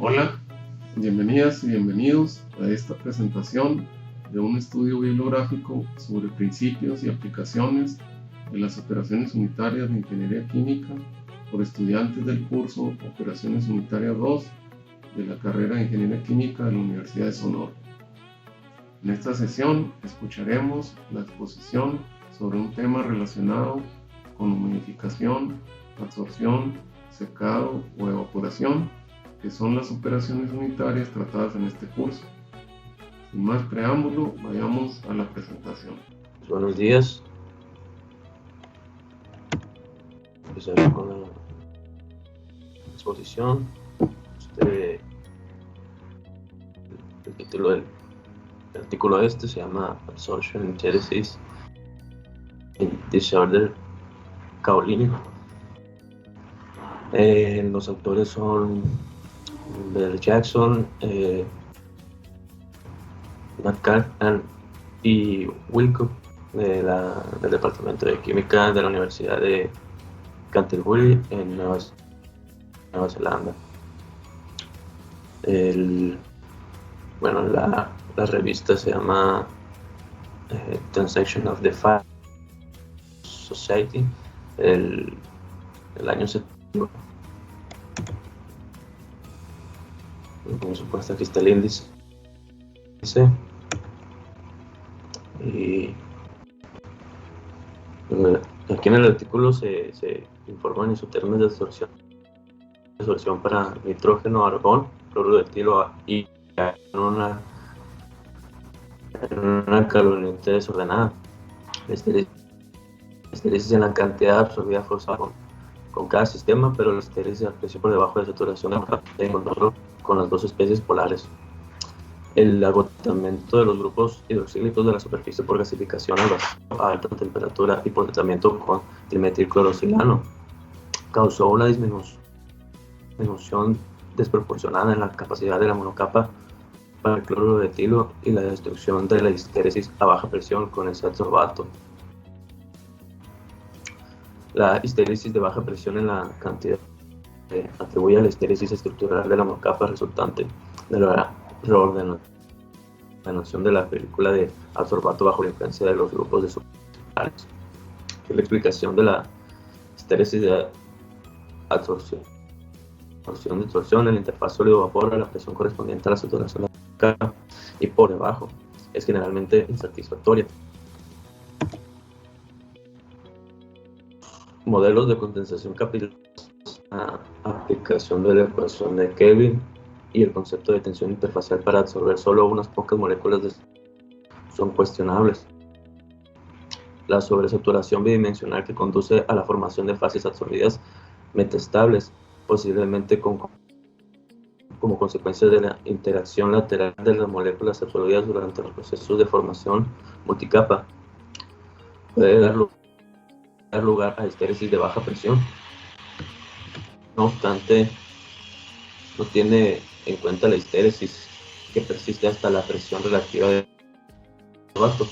Hola, bienvenidas y bienvenidos a esta presentación de un estudio bibliográfico sobre principios y aplicaciones de las operaciones unitarias de ingeniería química por estudiantes del curso Operaciones Unitarias 2 de la carrera de Ingeniería Química de la Universidad de Sonora. En esta sesión escucharemos la exposición sobre un tema relacionado con humidificación, absorción, secado o evaporación, que son las operaciones unitarias tratadas en este curso. Sin más preámbulo, vayamos a la presentación. Buenos días. Empezaré con la exposición. El título del artículo se llama Absorption Intersys in Disorder Kaolinic. Los autores son Bell Jackson, McCartan y Wilcock del Departamento de Química de la Universidad de Canterbury en Nueva Zelanda. La revista se llama Transaction of the Fire Society, el año 70. Por supuesto, aquí está el índice. Y aquí en el artículo se informan isotérmicos de absorción para nitrógeno, argón, cloruro de etilo y en una calorimetría desordenada. Esterisis en la cantidad absorbida forzada con cada sistema, pero la esterisis a presión por debajo de saturación de encontrarlo con las dos especies polares. El agotamiento de los grupos hidroxílicos de la superficie por gasificación a alta temperatura y por tratamiento con dimetilclorosilano causó una disminución desproporcionada en la capacidad de la monocapa para el cloruro de etilo y la destrucción de la histéresis a baja presión con ese adsorbato. La histéresis de baja presión en la cantidad se atribuye a la histéresis estructural de la monocapa resultante de la reordenación de la película de adsorbato bajo la influencia de los grupos de superficiales. La explicación de la histéresis de absorción en la interfaz sólido-vapor a la presión correspondiente a la saturación de la monocapa y por debajo es generalmente insatisfactoria. Modelos de condensación capilar, la aplicación de la ecuación de Kelvin y el concepto de tensión interfacial para absorber solo unas pocas moléculas son cuestionables. La sobresaturación bidimensional que conduce a la formación de fases absorbidas metaestables, posiblemente como consecuencia de la interacción lateral de las moléculas absorbidas durante los procesos de formación multicapa, puede dar lugar a histéresis de baja presión. No obstante, no tiene en cuenta la histéresis que persiste hasta la presión relativa del adsorbato.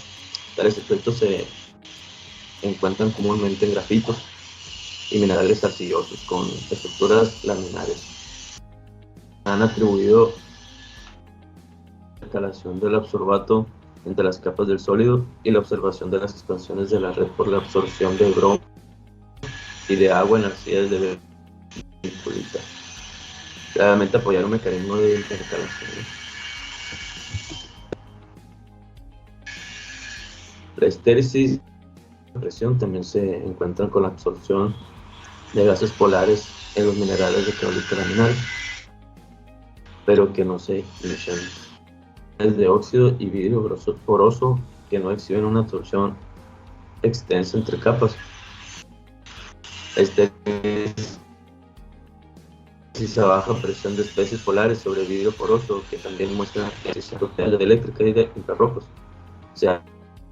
Tales efectos se encuentran comúnmente en grafitos y minerales arcillosos con estructuras laminares. Han atribuido la instalación del adsorbato entre las capas del sólido y la observación de las expansiones de la red por la absorción de bromo y de agua en arcillas de vermiculita. Claramente apoyar un mecanismo de intercalación. La histéresis de presión también se encuentra con la absorción de gases polares en los minerales de caolito laminar, pero que no se emisionan. De óxido y vidrio poroso que no exhiben una absorción extensa entre capas. La histéresis a baja presión de especies polares sobre vidrio poroso que también muestran propiedades de eléctrica y de infrarrojos, o sea,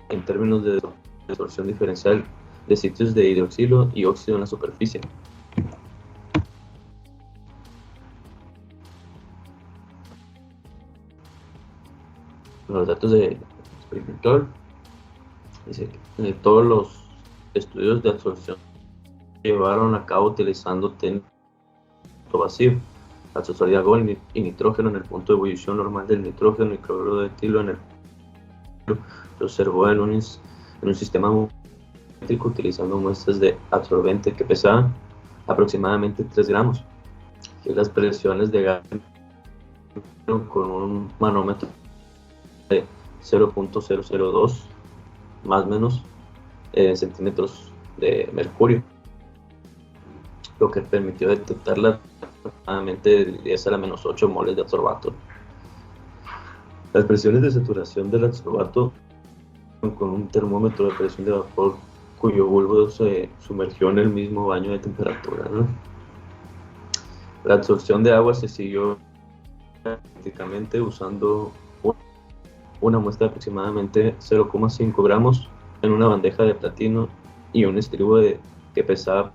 en términos de absorción diferencial de sitios de hidroxilo y óxido en la superficie. Los datos de experimental dice que todos los estudios de absorción se llevaron a cabo utilizando técnicas vacío, accesorio de argón y nitrógeno en el punto de ebullición normal del nitrógeno y cloruro de etilo en el se observó en un sistema volumétrico utilizando muestras de absorbente que pesaban aproximadamente 3 gramos y las presiones de gas con un manómetro de 0.002 más o menos centímetros de mercurio, lo que permitió detectar aproximadamente 10 a la menos 8 moles de adsorbato. Las presiones de saturación del adsorbato con un termómetro de presión de vapor cuyo bulbo se sumergió en el mismo baño de temperatura, ¿no? La absorción de agua se siguió prácticamente usando una muestra de aproximadamente 0,5 gramos en una bandeja de platino y un estribo que pesaba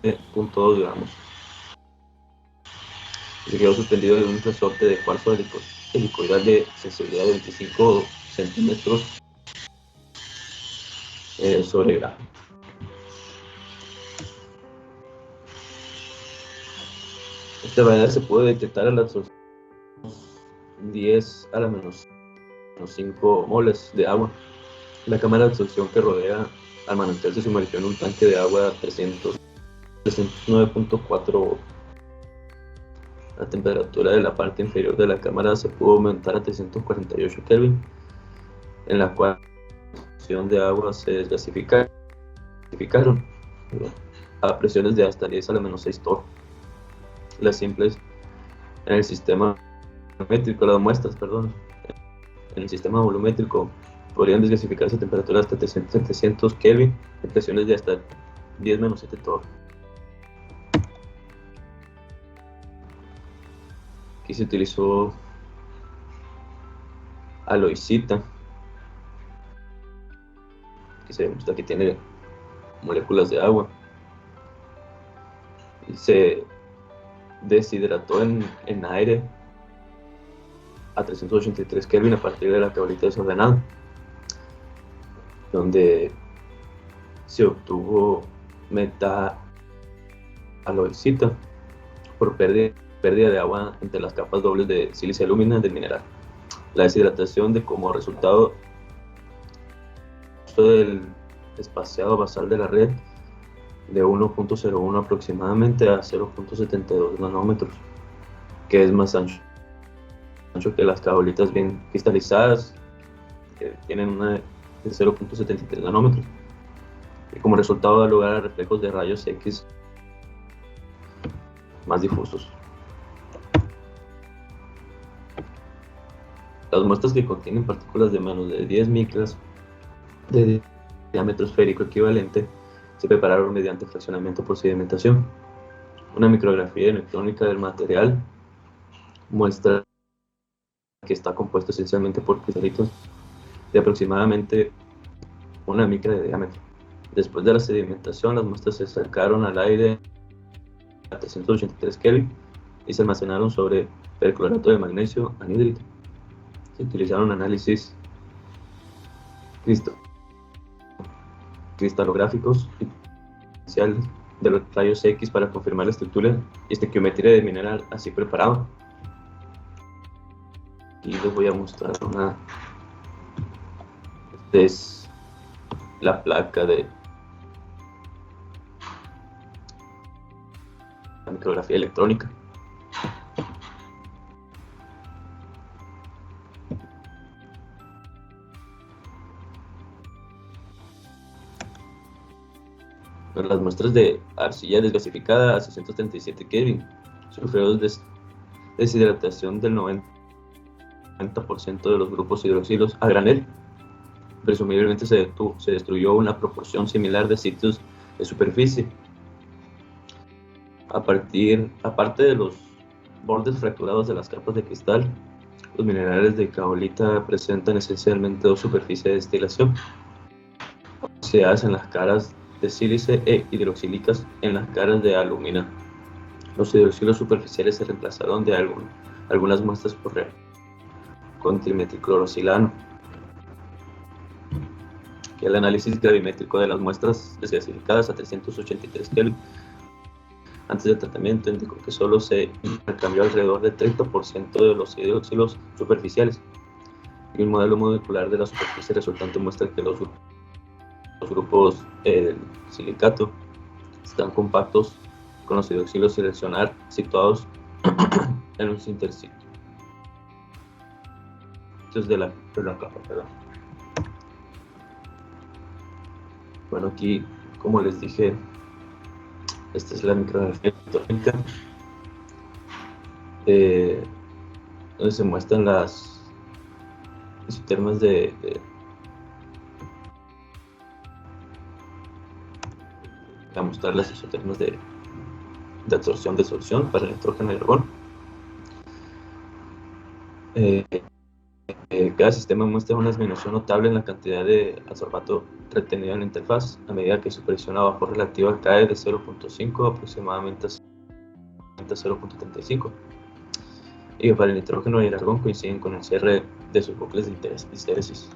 0.2 gramos. Se quedó suspendido en un resorte de cuarzo helicoidal de sensibilidad de 25 centímetros sobre grado. De esta manera se puede detectar la absorción 10 a la menos 5 moles de agua. La cámara de absorción que rodea al manantial se sumergió en un tanque de agua 309.4. La temperatura de la parte inferior de la cámara se pudo aumentar a 348 Kelvin, en la cual la absorción de agua se desgasificaron a presiones de hasta 10 a la menos 6 torr. Las simples en el sistema volumétrico, las muestras, en el sistema volumétrico podrían desgasificarse a temperaturas hasta 700 Kelvin en presiones de hasta 10 menos 7 torr. Aquí se utilizó aloicita, que se demuestra que tiene moléculas de agua, y se deshidrató en aire a 383 Kelvin a partir de la cabrita desordenada, donde se obtuvo meta-aloicita por pérdida de agua entre las capas dobles de sílice alúmina del mineral. La deshidratación de como resultado del espaciado basal de la red de 1.01 aproximadamente a 0.72 nanómetros, que es más ancho que las caolitas bien cristalizadas, que tienen una de 0.73 nanómetros, y como resultado da lugar a reflejos de rayos X más difusos. Las muestras que contienen partículas de menos de 10 micras de diámetro esférico equivalente se prepararon mediante fraccionamiento por sedimentación. Una micrografía electrónica del material muestra que está compuesto esencialmente por cristalitos de aproximadamente 1 micra de diámetro. Después de la sedimentación, las muestras se sacaron al aire a 383 Kelvin y se almacenaron sobre perclorato de magnesio anhídrico. Se utilizaron análisis cristalográficos iniciales de los rayos X para confirmar la estructura y estequiometría del mineral así preparado. Y les voy a mostrar esta es la placa de la micrografía electrónica. Las muestras de arcilla desgasificada a 637 Kelvin sufrieron deshidratación del 90% de los grupos hidroxilos a granel. Presumiblemente se destruyó una proporción similar de sitios de superficie. Aparte de los bordes fracturados de las capas de cristal, los minerales de caolita presentan esencialmente dos superficies de destilación, oxidadas en las caras de sílice e hidroxílicas en las caras de alumina. Los hidroxilos superficiales se reemplazaron de algunas muestras con trimetilclorosilano. Que el análisis gravimétrico de las muestras desgasificadas a 383 Kelvin Antes del tratamiento indicó que solo se intercambió alrededor del 30% de los hidroxilos superficiales, y un modelo molecular de la superficie resultante muestra que los grupos del silicato están compactos con los hidroxilos seleccionar situados en los intersticios de la capa. Bueno, aquí, como les dije, esta es la micrografía tectónica, donde se muestran las isotermas a mostrar las isotermas de absorción-desorción para el nitrógeno y el argón. Cada sistema muestra una disminución notable en la cantidad de adsorbato retenido en la interfaz a medida que su presión a vapor relativa cae de 0.5 aproximadamente a 0.35, y para el nitrógeno y el argón coinciden con el cierre de sus bucles de histéresis.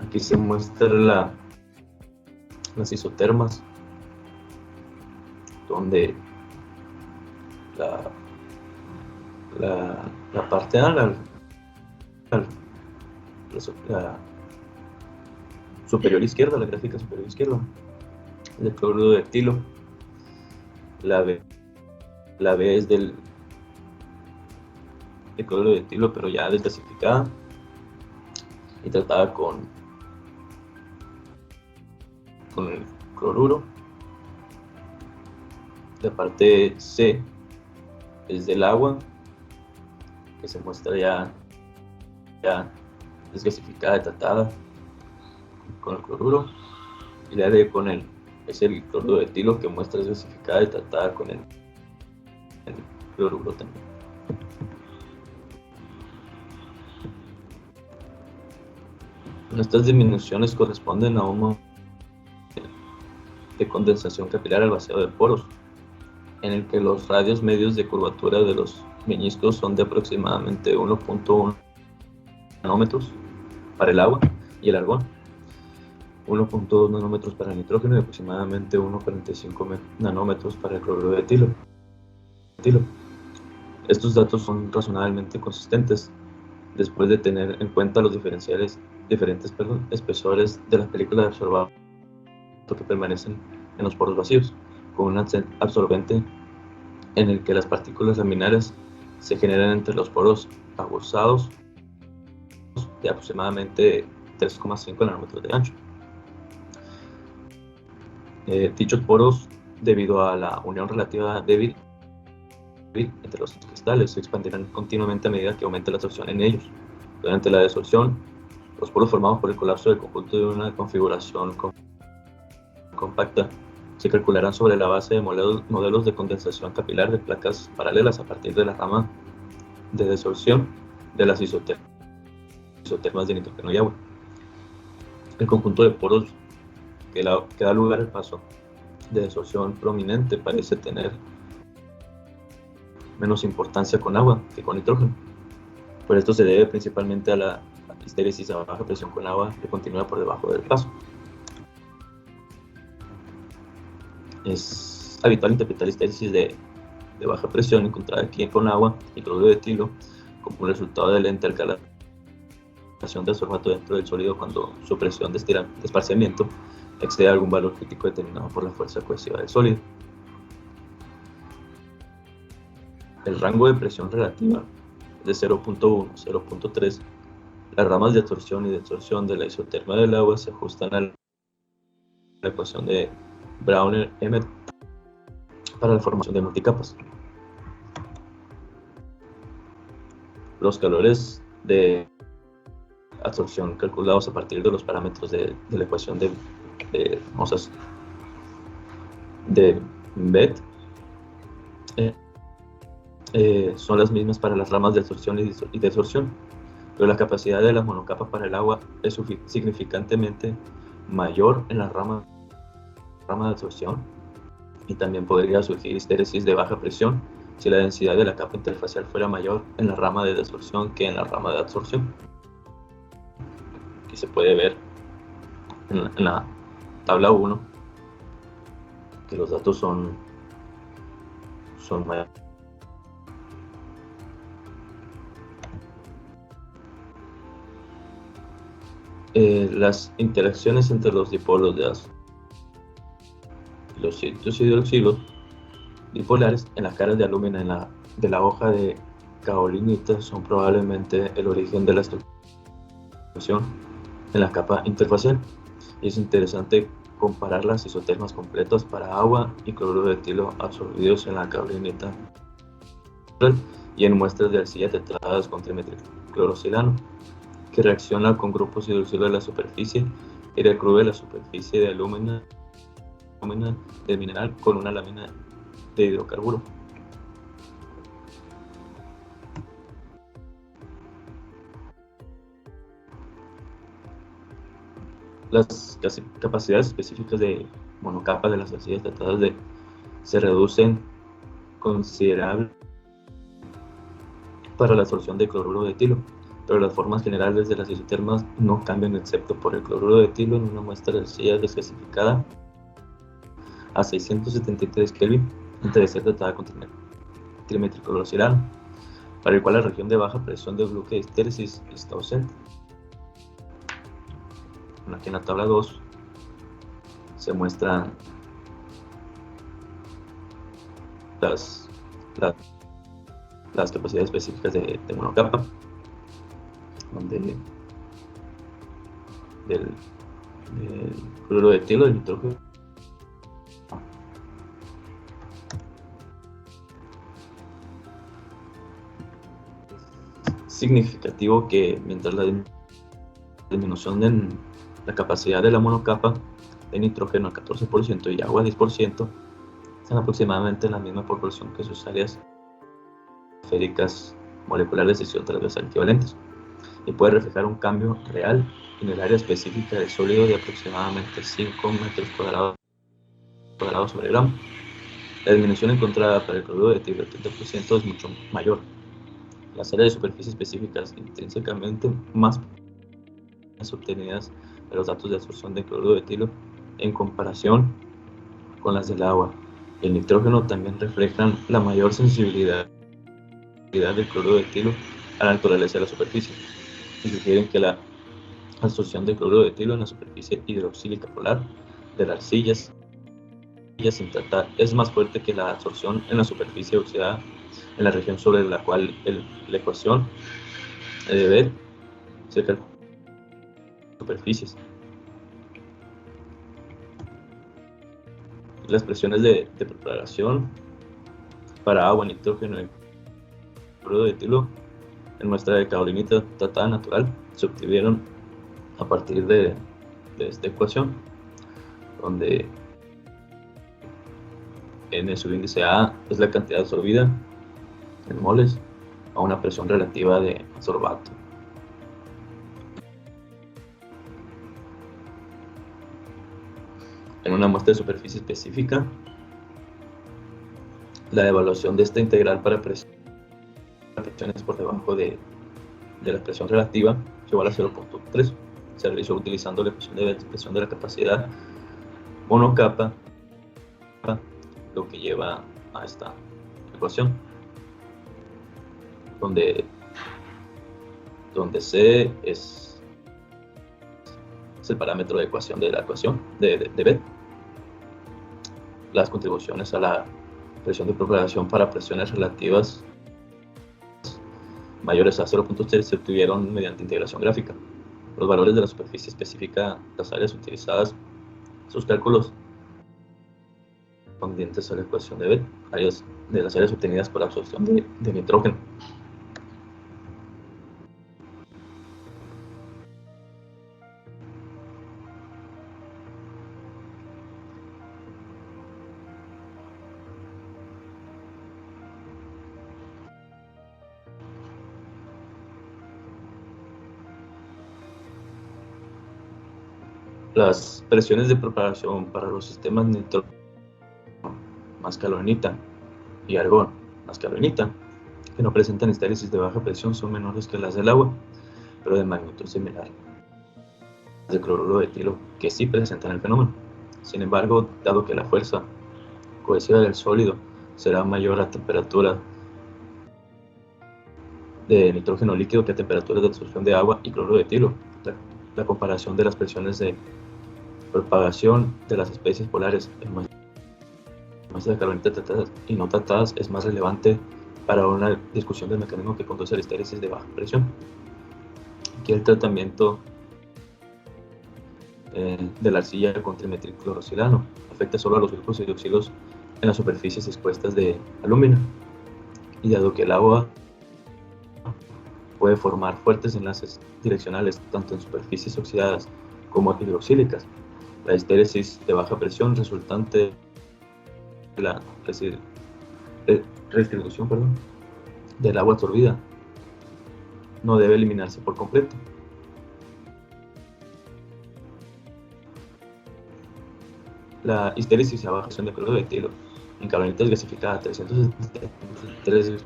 Aquí se muestra las isotermas, donde la parte A, la superior izquierda, la gráfica superior izquierda, el cloruro de etilo. La B es del cloruro de etilo, pero ya desgasificada y tratada con el cloruro. La parte C es del agua, que se muestra ya desgasificada y tratada con el cloruro, y la D es el cloruro de etilo, que muestra desgasificada y tratada con el cloruro también. Estas disminuciones corresponden a un momento de condensación capilar al vaciado de poros, en el que los radios medios de curvatura de los meñiscos son de aproximadamente 1.1 nanómetros para el agua y el argón, 1.2 nanómetros para el nitrógeno y aproximadamente 1.45 nanómetros para el cloruro de etilo. Estos datos son razonablemente consistentes después de tener en cuenta los diferentes espesores de la película de absorbato que permanecen en los poros vacíos, con un absorbente en el que las partículas laminares se generan entre los poros aguzados de aproximadamente 3,5 nanómetros de ancho. Dichos poros, debido a la unión relativa débil entre los cristales, se expandirán continuamente a medida que aumente la absorción en ellos. Durante la desorción, los poros formados por el colapso del conjunto de una configuración compacta se calcularán sobre la base de modelos de condensación capilar de placas paralelas a partir de la rama de desorción de las isotermas de nitrógeno y agua. El conjunto de poros que da lugar al paso de desorción prominente parece tener menos importancia con agua que con nitrógeno. Por esto se debe principalmente a la histéresis a baja presión con agua que continúa por debajo del paso. Es habitual interpretar histéresis de baja presión encontrada aquí con agua y cloruro de etilo como un resultado de la intercalación de absorbato dentro del sólido cuando su presión de esparciamiento excede algún valor crítico determinado por la fuerza cohesiva del sólido. El rango de presión relativa es de 0.1 a 0.3. Las ramas de absorción y desorción de la isoterma del agua se ajustan a la ecuación de Browner-Emmett para la formación de multicapas. Los calores de absorción calculados a partir de los parámetros de la ecuación de Beth son las mismas para las ramas de absorción y desorción, pero la capacidad de la monocapa para el agua es significantemente mayor en la rama de absorción, y también podría surgir histéresis de baja presión si la densidad de la capa interfacial fuera mayor en la rama de desorción que en la rama de absorción. Aquí se puede ver en la tabla 1 que los datos son mayores. Las interacciones entre los dipolos de ácido y los sitios hidroxilos dipolares en las caras de alúmina de la hoja de kaolinita son probablemente el origen de la estructuración en la capa interfacial. Y es interesante comparar las isotermas completas para agua y cloruro de etilo absorbidos en la kaolinita y en muestras de arcillas tetradas con trimetilclorosilano, que reacciona con grupos hidroxilos de la superficie y recrude la superficie de alúmina del mineral con una lámina de hidrocarburo. Las capacidades específicas de monocapa de las arcillas tetradas se reducen considerablemente para la absorción de cloruro de etilo, pero las formas generales de las isotermas no cambian excepto por el cloruro de etilo en una muestra de arcilla desgasificada a 673 Kelvin entre desierto tratada con trimetilclorosilano, para el cual la región de baja presión de bloque de histéresis está ausente. Aquí en la tabla 2 se muestran las capacidades específicas de monocapa, donde del cloruro de etilo, del nitrógeno, es significativo que mientras la disminución en la capacidad de la monocapa de nitrógeno al 14% y agua al 10% están aproximadamente en la misma proporción que sus áreas esféricas moleculares de sección transversal equivalentes, y puede reflejar un cambio real en el área específica del sólido de aproximadamente 5 metros cuadrados sobre gramo. La disminución encontrada para el cloruro de etilo del 30% es mucho mayor. Las áreas de superficie específicas intrínsecamente más obtenidas de los datos de absorción de cloruro de etilo en comparación con las del agua y el nitrógeno también reflejan la mayor sensibilidad del cloruro de etilo a la naturaleza de la superficie, y sugieren que la absorción de cloruro de etilo en la superficie hidroxílica polar de las arcillas sin tratar es más fuerte que la absorción en la superficie oxidada en la región sobre la cual la ecuación de ver cerca de superficies. Las presiones de propagación para agua, nitrógeno y cloruro de etilo en muestra de kaolinita tratada natural se obtuvieron a partir de esta ecuación, donde N subíndice A es la cantidad absorbida en moles a una presión relativa de sorbato. En una muestra de superficie específica, la evaluación de esta integral para presiones por debajo de la presión relativa igual a 0.3 se realizó utilizando la ecuación de expresión de la capacidad monocapa, lo que lleva a esta ecuación, donde C es el parámetro de ecuación de la ecuación de B. Las contribuciones a la presión de propagación para presiones relativas mayores a 0.3 se obtuvieron mediante integración gráfica. Los valores de la superficie específica, las áreas utilizadas, sus cálculos correspondientes a la ecuación de B, de las áreas obtenidas por absorción de nitrógeno. Las presiones de propagación para los sistemas nitrógeno más caolinita y argón las caolinita, que no presentan histéresis de baja presión, son menores que las del agua, pero de magnitud similar de cloruro de etilo, que sí presentan el fenómeno. Sin embargo, dado que la fuerza cohesiva del sólido será mayor a temperatura de nitrógeno líquido que a temperaturas de absorción de agua y cloruro de etilo, la comparación de las presiones de propagación de las especies polares en muestras de carbonita tratadas y no tratadas es más relevante para una discusión del mecanismo que conduce a la histéresis de baja presión. Aquí el tratamiento de la arcilla con trimetilclorosilano afecta solo a los grupos hidroxilos en las superficies expuestas de alúmina, y dado que el agua puede formar fuertes enlaces direccionales tanto en superficies oxidadas como hidroxílicas, la histéresis de baja presión resultante de la redistribución del agua absorbida no debe eliminarse por completo. La histéresis a baja presión de cloruro de etilo en carbonitas gasificada 373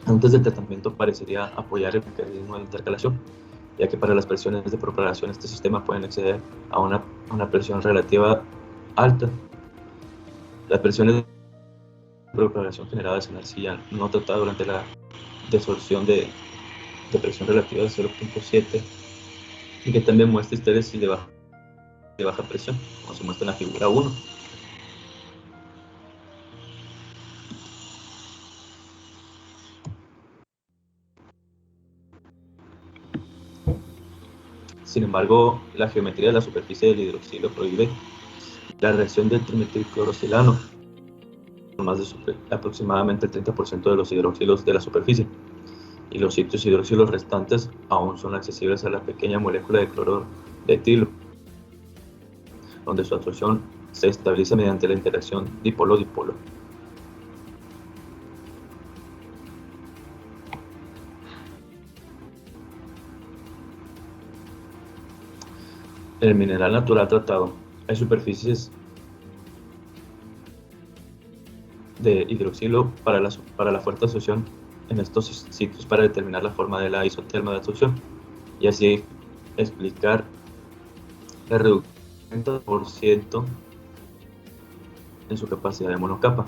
antes del tratamiento parecería apoyar el mecanismo de intercalación, ya que para las presiones de propagación este sistema pueden exceder a una presión relativa alta. Las presiones de propagación generadas en la arcilla no tratada durante la desorción de presión relativa de 0.7 y que también muestra histéresis de baja presión, como se muestra en la figura 1. Sin embargo, la geometría de la superficie del hidroxilo prohíbe la reacción del trimetilclorosilano con más de aproximadamente el 30% de los hidroxilos de la superficie, y los sitios hidroxilos restantes aún son accesibles a la pequeña molécula de cloruro de etilo, donde su absorción se estabiliza mediante la interacción dipolo-dipolo. En el mineral natural tratado hay superficies de hidroxilo para la fuerte absorción en estos sitios para determinar la forma de la isoterma de absorción y así explicar la reducción del 30% en su capacidad de monocapa.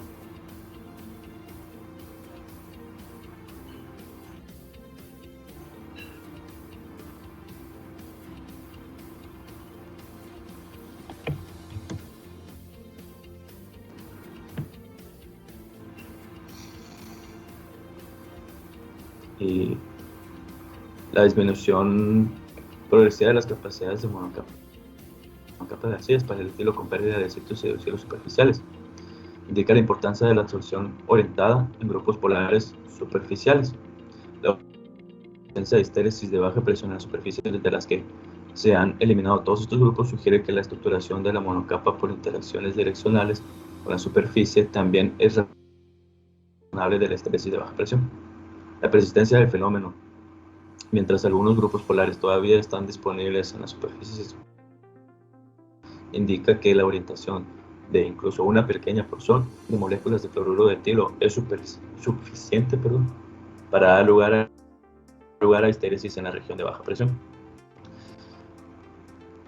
Y la disminución progresiva de las capacidades de monocapa de arcillas para el estilo con pérdida de sitios hidroxilos superficiales indica la importancia de la absorción orientada en grupos polares superficiales. La ausencia de histéresis de baja presión en las superficies de las que se han eliminado todos estos grupos sugiere que la estructuración de la monocapa por interacciones direccionales con la superficie también es razonable de la histéresis de baja presión. La persistencia del fenómeno, mientras algunos grupos polares todavía están disponibles en las superficies, indica que la orientación de incluso una pequeña porción de moléculas de cloruro de etilo es suficiente para dar lugar a histéresis en la región de baja presión.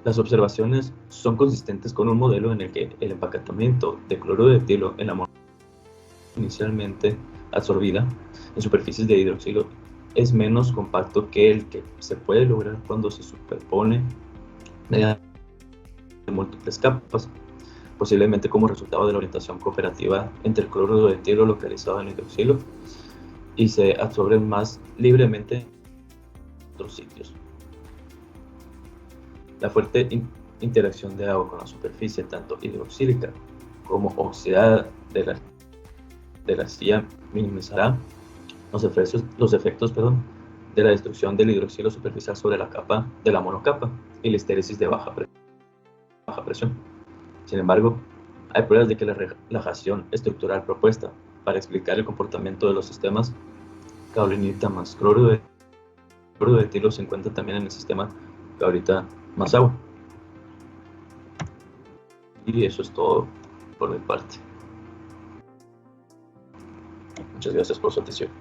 Las observaciones son consistentes con un modelo en el que el empacatamiento de cloruro de etilo en la monocapa inicialmente absorbida en superficies de hidroxilo es menos compacto que el que se puede lograr cuando se superpone mediante múltiples capas, posiblemente como resultado de la orientación cooperativa entre el cloruro de etilo localizado en hidroxilo y se absorben más libremente en otros sitios. La fuerte interacción de agua con la superficie, tanto hidroxílica como oxidada de la arcilla, minimizará los efectos de la destrucción del hidroxilo superficial sobre la capa de la monocapa y la histéresis de baja presión. Sin embargo, hay pruebas de que la relajación estructural propuesta para explicar el comportamiento de los sistemas caolinita más cloruro de etilo se encuentra también en el sistema caolita más agua. Y eso es todo por mi parte. Muchas gracias por su atención.